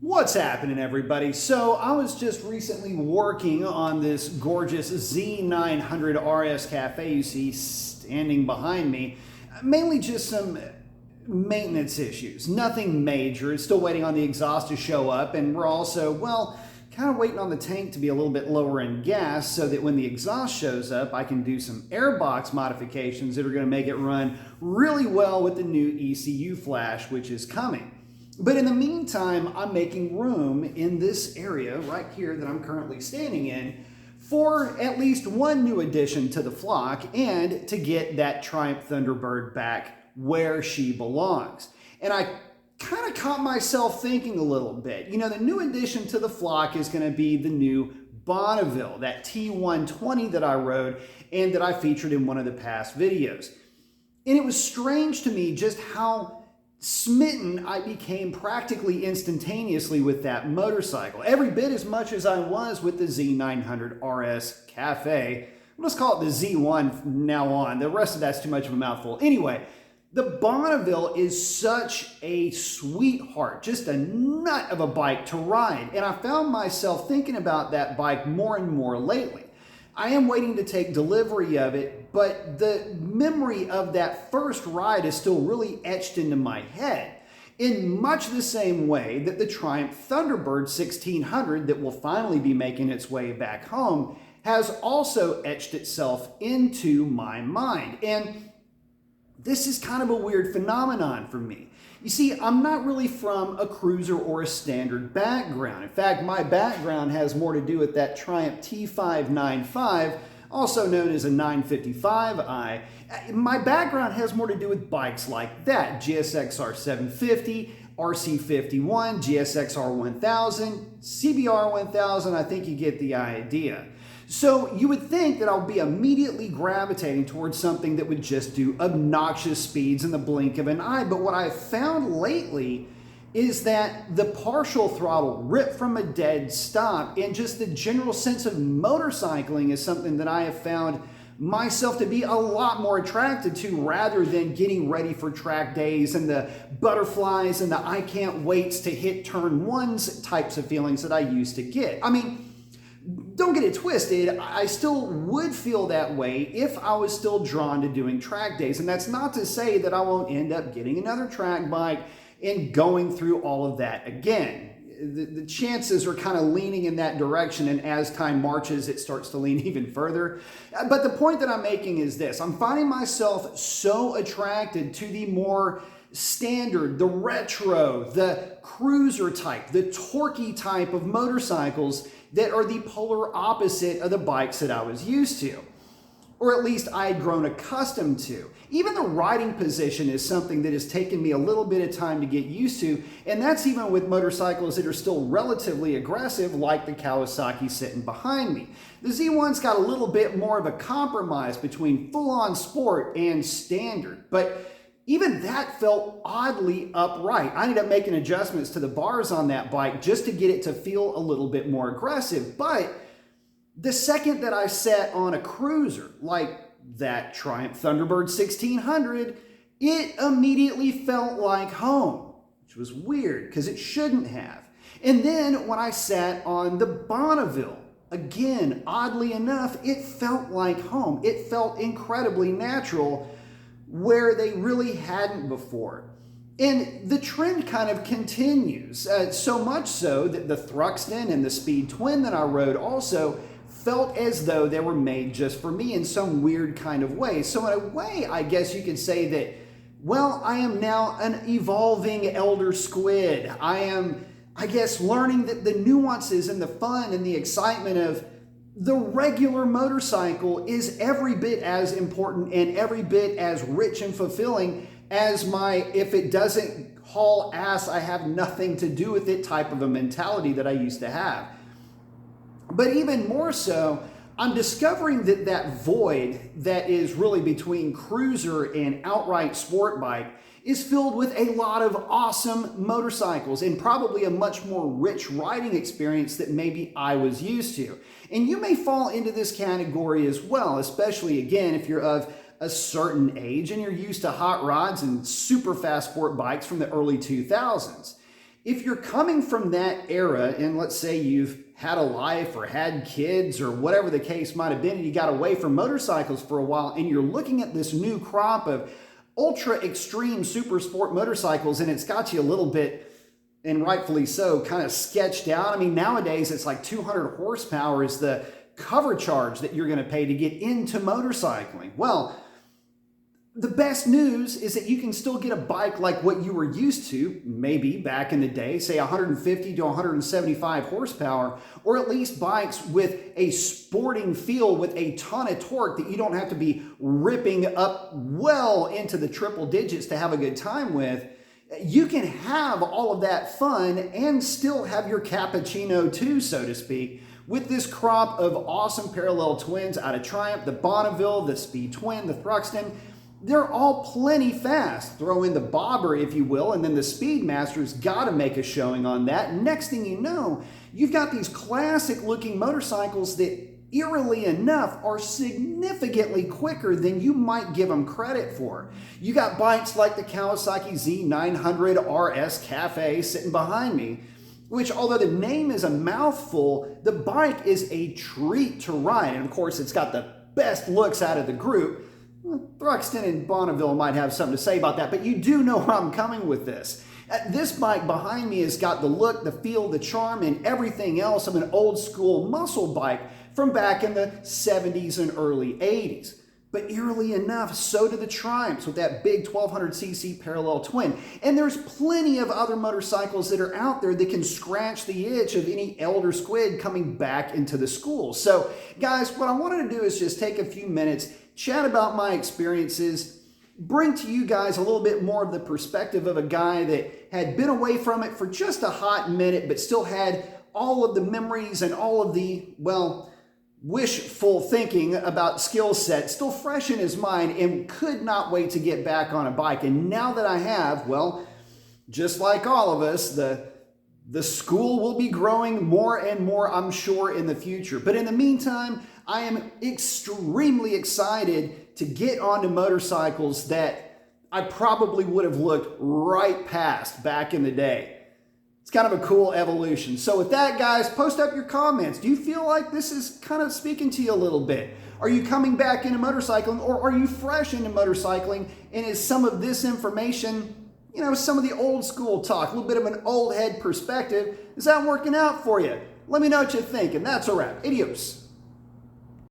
What's happening, everybody? So I was just recently working on this gorgeous Z900 RS Cafe you see standing behind me. Mainly just some maintenance issues, nothing major. It's still waiting on the exhaust to show up, and we're also, well, kind of waiting on the tank to be a little bit lower in gas so that when the exhaust shows up, I can do some airbox modifications that are going to make it run really well with the new ECU flash, which is coming. But in the meantime, I'm making room in this area right here that I'm currently standing in for at least one new addition to the flock and to get that Triumph Thunderbird back where she belongs. And I kind of caught myself thinking a little bit. You know, the new addition to the flock is going to be the new Bonneville, that T120 that I rode and that I featured in one of the past videos. And it was strange to me just how smitten I became practically instantaneously with that motorcycle. Every bit as much as I was with the Z900 RS Cafe. Let's call it the Z1 from now on. The rest of that's too much of a mouthful. Anyway, the Bonneville is such a sweetheart, just a nut of a bike to ride. And I found myself thinking about that bike more and more lately. I am waiting to take delivery of it, but the memory of that first ride is still really etched into my head in much the same way that the Triumph Thunderbird 1600 that will finally be making its way back home has also etched itself into my mind. And this is kind of a weird phenomenon for me. You see, I'm not really from a cruiser or a standard background. In fact, my background has more to do with that Triumph T595, also known as a 955i. My background has more to do with bikes like that: GSX-R 750, RC51, GSX-R 1000, CBR 1000. I think you get the idea. So you would think that I'll be immediately gravitating towards something that would just do obnoxious speeds in the blink of an eye. But what I've found lately is that the partial throttle rip from a dead stop and just the general sense of motorcycling is something that I have found myself to be a lot more attracted to, rather than getting ready for track days and the butterflies and the I can't waits to hit turn ones types of feelings that I used to get. I mean, don't get it twisted, I still would feel that way if I was still drawn to doing track days. And that's not to say that I won't end up getting another track bike and going through all of that again. The chances are kind of leaning in that direction, and as time marches, it starts to lean even further. But the point that I'm making is this: I'm finding myself so attracted to the more standard, the retro, the cruiser type, the torquey type of motorcycles that are the polar opposite of the bikes that I was used to, or at least I had grown accustomed to. Even the riding position is something that has taken me a little bit of time to get used to, and that's even with motorcycles that are still relatively aggressive, like the Kawasaki sitting behind me. The Z1's got a little bit more of a compromise between full-on sport and standard, but even that felt oddly upright. I ended up making adjustments to the bars on that bike just to get it to feel a little bit more aggressive. But the second that I sat on a cruiser like that Triumph Thunderbird 1600, it immediately felt like home, which was weird because it shouldn't have. And then when I sat on the Bonneville, again, oddly enough, it felt like home. It felt incredibly natural, where they really hadn't before. And the trend kind of continues, so much so that the Thruxton and the Speed Twin that I rode also felt as though they were made just for me in some weird kind of way. So in a way, I guess you could say that, well, I am now an evolving elder Squid. I am, I guess, learning that the nuances and the fun and the excitement of the regular motorcycle is every bit as important and every bit as rich and fulfilling as my if it doesn't haul ass, I have nothing to do with it type of a mentality that I used to have. But even more so, I'm discovering that that void that is really between cruiser and outright sport bike is filled with a lot of awesome motorcycles and probably a much more rich riding experience that maybe I was used to. And you may fall into this category as well, especially again if you're of a certain age and you're used to hot rods and super fast sport bikes from the early 2000s. If you're coming from that era, and let's say you've had a life or had kids or whatever the case might have been, and you got away from motorcycles for a while, and you're looking at this new crop of ultra extreme super sport motorcycles, and it's got you a little bit, and rightfully so, kind of sketched out. I mean, nowadays it's like 200 horsepower is the cover charge that you're going to pay to get into motorcycling. Well, the best news is that you can still get a bike like what you were used to, maybe back in the day, say 150 to 175 horsepower, or at least bikes with a sporting feel with a ton of torque that you don't have to be ripping up well into the triple digits to have a good time with. You can have all of that fun and still have your cappuccino too, so to speak, with this crop of awesome parallel twins out of Triumph, the Bonneville, the Speed Twin, the Thruxton. They're all plenty fast. Throw in the Bobber, if you will, and then the Speedmaster's got to make a showing on that. Next thing you know, you've got these classic looking motorcycles that, eerily enough, are significantly quicker than you might give them credit for. You got bikes like the Kawasaki Z900 RS Cafe sitting behind me, which, although the name is a mouthful, the bike is a treat to ride. And of course, it's got the best looks out of the group. Thruxton and Bonneville might have something to say about that, but you do know where I'm coming with this. This bike behind me has got the look, the feel, the charm, and everything else of an old school muscle bike from back in the 70s and early 80s. But eerily enough, so do the Triumphs with that big 1200cc parallel twin. And there's plenty of other motorcycles that are out there that can scratch the itch of any elder squid coming back into the school. So guys, what I wanted to do is just take a few minutes, chat about my experiences, bring to you guys a little bit more of the perspective of a guy that had been away from it for just a hot minute, but still had all of the memories and all of the, well, wishful thinking about skill set still fresh in his mind, and could not wait to get back on a bike. And now that I have, well, just like all of us, the school will be growing more and more, I'm sure, in the future. But in the meantime, I am extremely excited to get onto motorcycles that I probably would have looked right past back in the day. It's kind of a cool evolution. So with that, guys, post up your comments. Do you feel like this is kind of speaking to you a little bit? Are you coming back into motorcycling, or are you fresh into motorcycling? And is some of this information, you know, some of the old school talk, a little bit of an old head perspective, is that working out for you? Let me know what you think, and that's a wrap. Adios.